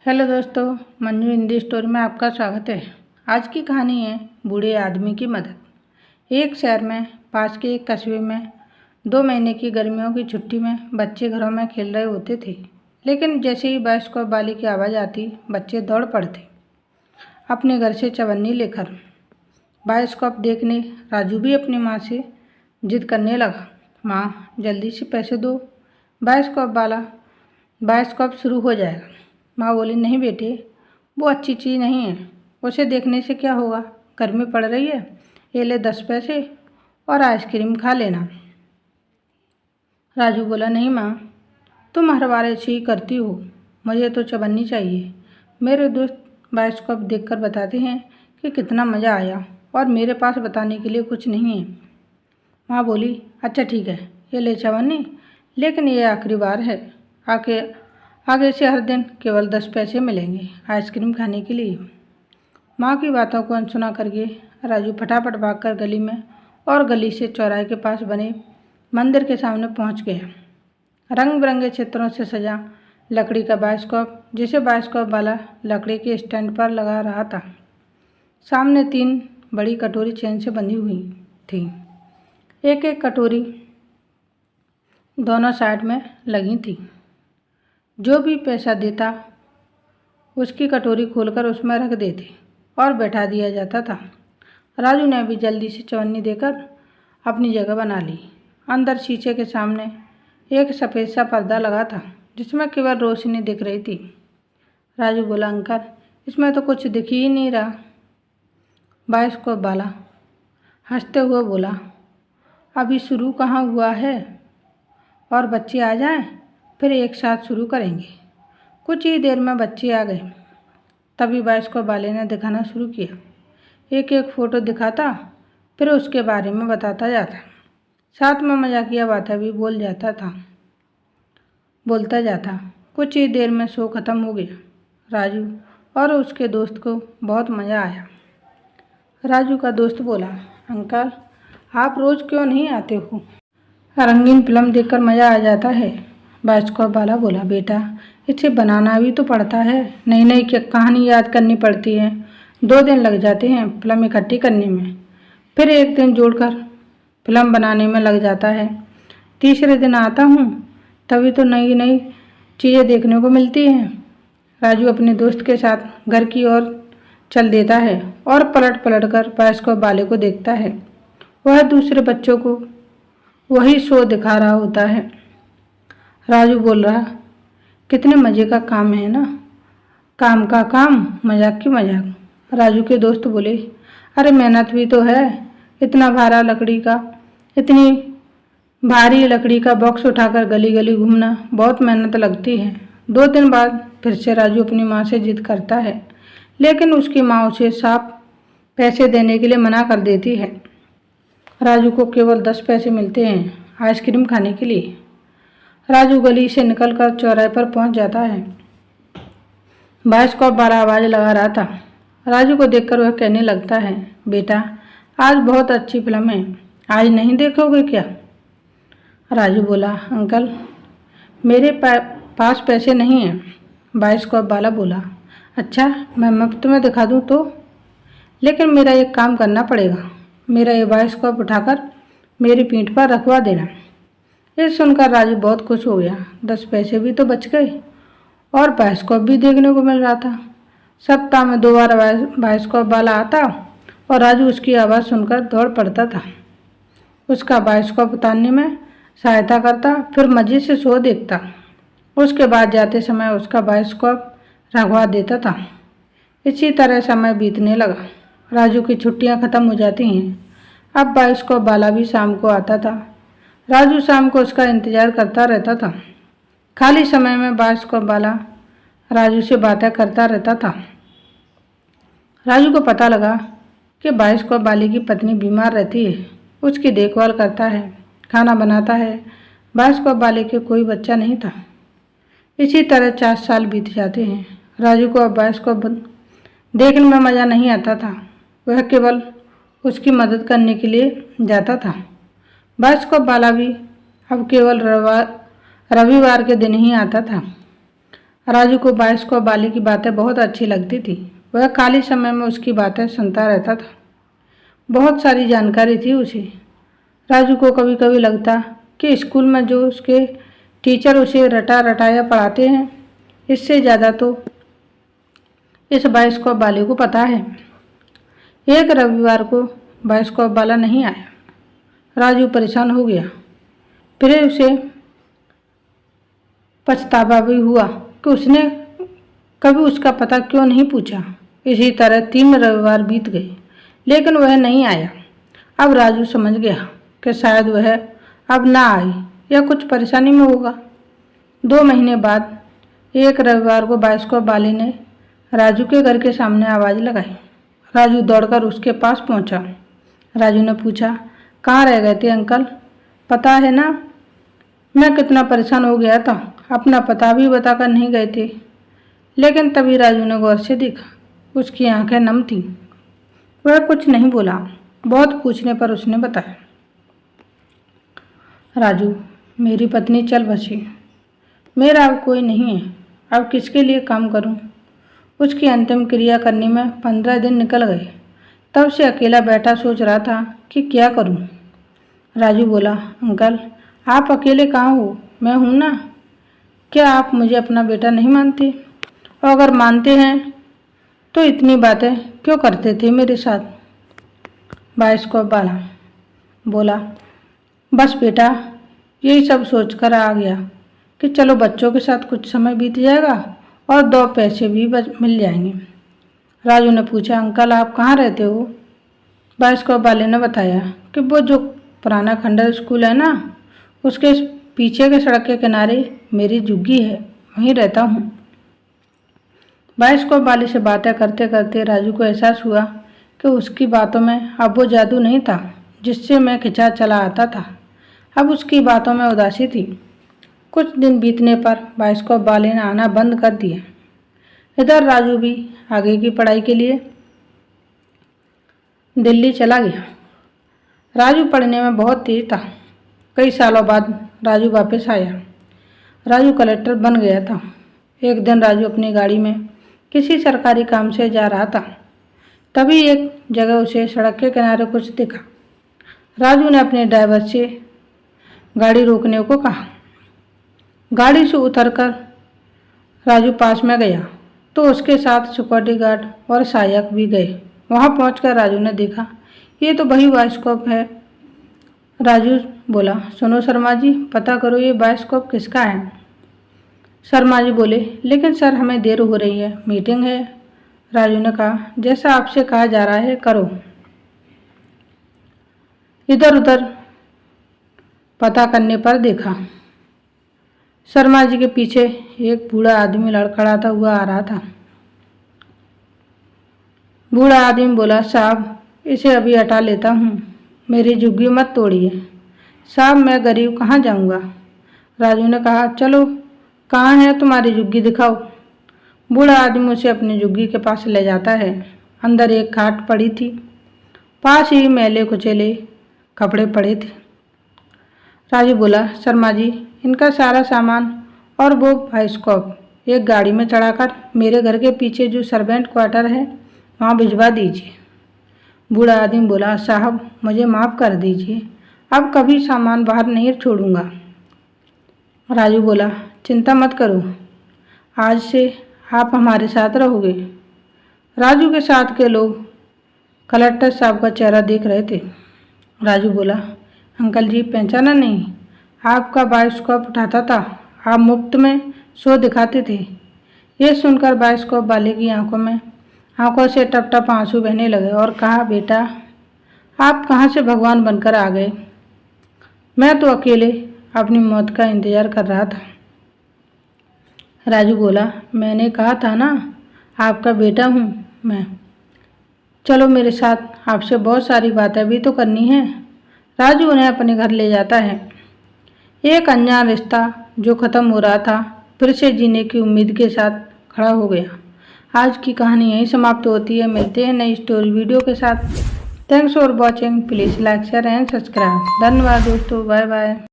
Hello दोस्तों, Manju Hindi story में आपका स्वागत है। आज की कहानी है बूढ़े आदमी की मदद। एक शहर में पास के एक कस्बे में 2 महीने की गर्मियों की छुट्टी में बच्चे घरों में खेल रहे होते थे। लेकिन जैसे ही बाइस्कोप वाले की आवाज़ आती, बच्चे दौड़ पड़ते अपने घर से चवन्नी लेकर। बाइस्कोप देखने राजू भी अपनी माँ से जिद करने लगा, माँ जल्दी से पैसे दो, बाइस्कोप शुरू हो जाएगा। माँ बोली, नहीं बेटे, वो अच्छी चीज़ नहीं है, उसे देखने से क्या होगा, गर्मी पड़ रही है, ये ले 10 पैसे और आइसक्रीम खा लेना। राजू बोला, नहीं माँ, तुम हर बार ऐसे ही करती हो, मुझे तो चवन्नी चाहिए। मेरे दोस्त बाइस्कोप देखकर बताते हैं कि कितना मज़ा आया और मेरे पास बताने के लिए कुछ नहीं है। माँ बोली, अच्छा ठीक है, ये ले चवन्नी, लेकिन ये आखिरी बार है, आगे से हर दिन केवल 10 पैसे मिलेंगे आइसक्रीम खाने के लिए। माँ की बातों को अनसुना करके राजू फटाफट भागकर गली में और गली से चौराहे के पास बने मंदिर के सामने पहुँच गया। रंग बिरंगे चित्रों से सजा लकड़ी का बाइस्कोप, जिसे बाइस्कोप वाला लकड़ी के स्टैंड पर लगा रहा था। सामने 3 बड़ी कटोरी चेन से बंधी हुई थी। एक एक कटोरी दोनों साइड में लगी थी। जो भी पैसा देता उसकी कटोरी खोलकर उसमें रख देते और बैठा दिया जाता था। राजू ने भी जल्दी से चवन्नी देकर अपनी जगह बना ली। अंदर शीशे के सामने एक सफ़ेद सा पर्दा लगा था, जिसमें केवल रोशनी दिख रही थी। राजू बोला, अंकल, इसमें तो कुछ दिख ही नहीं रहा। बाइस्कोप वाला हंसते हुए बोला, अभी शुरू कहाँ हुआ है, और बच्चे आ जाएं फिर एक साथ शुरू करेंगे। कुछ ही देर में बच्चे आ गए। तभी बाइस्कोप वाले ने दिखाना शुरू किया। एक एक फ़ोटो दिखाता, फिर उसके बारे में बताता जाता, साथ में मजाकिया बातें भी बोलता जाता। कुछ ही देर में शो ख़त्म हो गया। राजू और उसके दोस्त को बहुत मज़ा आया। राजू का दोस्त बोला, अंकल, आप रोज़ क्यों नहीं आते हो, रंगीन फिल्म देखकर मज़ा आ जाता है। बाइस्कोप वाला बोला, बेटा, इसे बनाना भी तो पड़ता है, नई नई कहानी याद करनी पड़ती है। 2 दिन लग जाते हैं फिल्म इकट्ठी करने में, फिर 1 दिन जोड़कर फिल्म बनाने में लग जाता है। तीसरे दिन आता हूँ तभी तो नई नई चीज़ें देखने को मिलती हैं। राजू अपने दोस्त के साथ घर की ओर चल देता है और पलट पलट कर बाइस्कोप वाले को देखता है। वह दूसरे बच्चों को वही शो दिखा रहा होता है। राजू बोल रहा, कितने मज़े का काम है ना, काम का काम, मजाक की मजाक। राजू के दोस्त बोले, अरे मेहनत भी तो है, इतनी भारी लकड़ी का बॉक्स उठाकर गली गली घूमना बहुत मेहनत लगती है। 2 दिन बाद फिर से राजू अपनी माँ से जिद करता है, लेकिन उसकी माँ उसे साफ पैसे देने के लिए मना कर देती है। राजू को केवल 10 पैसे मिलते हैं आइसक्रीम खाने के लिए। राजू गली से निकलकर चौराहे पर पहुंच जाता है। बाइस्कोप वाला आवाज़ लगा रहा था। राजू को देखकर वह कहने लगता है, बेटा, आज बहुत अच्छी फिल्म है, आज नहीं देखोगे क्या? राजू बोला, अंकल, मेरे पास पैसे नहीं हैं। बाइस्कोप वाला बोला, अच्छा, मैं मुफ्त में दिखा दूँ तो? लेकिन मेरा एक काम करना पड़ेगा, मेरा ये बाइस्कोप उठाकर मेरी पीठ पर रखवा देना। ये सुनकर राजू बहुत खुश हो गया। 10 पैसे भी तो बच गए और बाइस्कोप भी देखने को मिल रहा था। सप्ताह में 2 बार बाइस्कोप वाला आता और राजू उसकी आवाज़ सुनकर दौड़ पड़ता था। उसका बाइस्कोप उतारने में सहायता करता, फिर मज़े से शो देखता। उसके बाद जाते समय उसका बाइस्कोप रखवा देता था। इसी तरह समय बीतने लगा। राजू की छुट्टियां ख़त्म हो जाती हैं। अब बाइस्कोप वाला भी शाम को आता था। राजू शाम को उसका इंतज़ार करता रहता था। खाली समय में बाइस्कोप वाला राजू से बातें करता रहता था। राजू को पता लगा कि बाइस्कोप वाले की पत्नी बीमार रहती है, उसकी देखभाल करता है, खाना बनाता है। बाइस्कोप वाले के कोई बच्चा नहीं था। इसी तरह 4 साल बीत जाते हैं। राजू को अब बाइस्कोप देखने में मज़ा नहीं आता था। वह केवल उसकी मदद करने के लिए जाता था। बाइस्कोप वाला भी अब केवल रविवार के दिन ही आता था। राजू को बायोस्कोप वाले की बातें बहुत अच्छी लगती थी। वह खाली समय में उसकी बातें सुनता रहता था। बहुत सारी जानकारी थी उसे। राजू को कभी कभी लगता कि स्कूल में जो उसके टीचर उसे रटा रटाया पढ़ाते हैं, इससे ज़्यादा तो इस बायोस्कोप वाले को पता है। एक रविवार को बायोस्कोप वाला नहीं आया। राजू परेशान हो गया। फिर उसे पछतावा भी हुआ कि उसने कभी उसका पता क्यों नहीं पूछा। इसी तरह 3 रविवार बीत गए, लेकिन वह नहीं आया। अब राजू समझ गया कि शायद वह अब ना आए या कुछ परेशानी में होगा। 2 महीने बाद एक रविवार को बायोस्कोप वाले ने राजू के घर के सामने आवाज़ लगाई। राजू दौड़कर उसके पास पहुंचा। राजू ने पूछा, कहाँ रह गए थे अंकल? पता है ना, मैं कितना परेशान हो गया था। अपना पता भी बताकर नहीं गए थे। लेकिन तभी राजू ने गौर से देखा। उसकी आंखें नम थीं। वह कुछ नहीं बोला। बहुत पूछने पर उसने बताया, राजू, मेरी पत्नी चल बसी। मेरा अब कोई नहीं है। अब किसके लिए काम करूं? उसकी अंतिम क्रिया करने में 15 दिन निकल गए। तब से अकेला बैठा सोच रहा था कि क्या करूं। राजू बोला, अंकल, आप अकेले कहाँ हो? मैं हूं ना। क्या आप मुझे अपना बेटा नहीं मानते? और अगर मानते हैं तो इतनी बातें क्यों करते थे मेरे साथ? बायोस्कोप वाला बोला, बस बेटा, यही सब सोचकर आ गया कि चलो बच्चों के साथ कुछ समय बीत जाएगा और 2 पैसे भी मिल जाएंगे। राजू ने पूछा, अंकल, आप कहाँ रहते हो? बायोस्कोप वाले ने बताया कि वो जो पुराना खंडर स्कूल है ना, उसके पीछे के सड़क के किनारे मेरी झुग्गी है, वहीं रहता हूँ। बायोस्कोप वाले से बातें करते करते राजू को एहसास हुआ कि उसकी बातों में अब वो जादू नहीं था जिससे मैं खिंचा चला आता था। अब उसकी बातों में उदासी थी। कुछ दिन बीतने पर बायोस्कोप वाले ने आना बंद कर दिया। इधर राजू भी आगे की पढ़ाई के लिए दिल्ली चला गया। राजू पढ़ने में बहुत तेज था। कई सालों बाद राजू वापस आया। राजू कलेक्टर बन गया था। एक दिन राजू अपनी गाड़ी में किसी सरकारी काम से जा रहा था। तभी एक जगह उसे सड़क के किनारे कुछ दिखा। राजू ने अपने ड्राइवर से गाड़ी रोकने को कहा। गाड़ी से उतरकर राजू पास में गया तो उसके साथ सिक्योरिटी गार्ड और सहायक भी गए। वहां पहुंचकर राजू ने देखा, ये तो वही बायोस्कोप है। राजू बोला, सुनो शर्मा जी, पता करो ये बायोस्कोप किसका है। शर्मा जी बोले, लेकिन सर, हमें देर हो रही है, मीटिंग है। राजू ने कहा, जैसा आपसे कहा जा रहा है करो। इधर उधर पता करने पर देखा शर्मा जी के पीछे एक बूढ़ा आदमी लड़खड़ाता हुआ आ रहा था। बूढ़ा आदमी बोला, साहब, इसे अभी हटा लेता हूँ, मेरी झुग्गी मत तोड़िए। साहब, मैं गरीब कहाँ जाऊँगा। राजू ने कहा, चलो, कहाँ है तुम्हारी झुग्गी, दिखाओ। बूढ़ा आदमी उसे अपनी झुग्गी के पास ले जाता है। अंदर एक खाट पड़ी थी। पास ही मैले कुचेले कपड़े पड़े थे। राजू बोला, शर्मा जी, इनका सारा सामान और वो बायोस्कोप एक गाड़ी में चढ़ाकर मेरे घर के पीछे जो सर्वेंट क्वार्टर है वहाँ भिजवा दीजिए। बूढ़ा आदमी बोला, साहब, मुझे माफ़ कर दीजिए, अब कभी सामान बाहर नहीं छोड़ूंगा। राजू बोला, चिंता मत करो, आज से आप हमारे साथ रहोगे। राजू के साथ के लोग कलेक्टर साहब का चेहरा देख रहे थे। राजू बोला, अंकल जी, पहचाना नहीं? आपका बायोस्कोप उठाता था, आप मुफ्त में शो दिखाते थे। ये सुनकर बायोस्कोप वाले की आंखों से टप टप आंसू बहने लगे और कहा, बेटा, आप कहाँ से भगवान बनकर आ गए? मैं तो अकेले अपनी मौत का इंतजार कर रहा था। राजू बोला, मैंने कहा था ना, आपका बेटा हूँ मैं। चलो मेरे साथ, आपसे बहुत सारी बातें भी तो करनी है। राजू उन्हें अपने घर ले जाता है। एक अनजान रिश्ता जो ख़त्म हो रहा था फिर से जीने की उम्मीद के साथ खड़ा हो गया। आज की कहानी यहीं समाप्त होती है। मिलते हैं नई स्टोरी वीडियो के साथ। Thanks for watching. Please like, share and subscribe. धन्यवाद दोस्तों। Bye bye.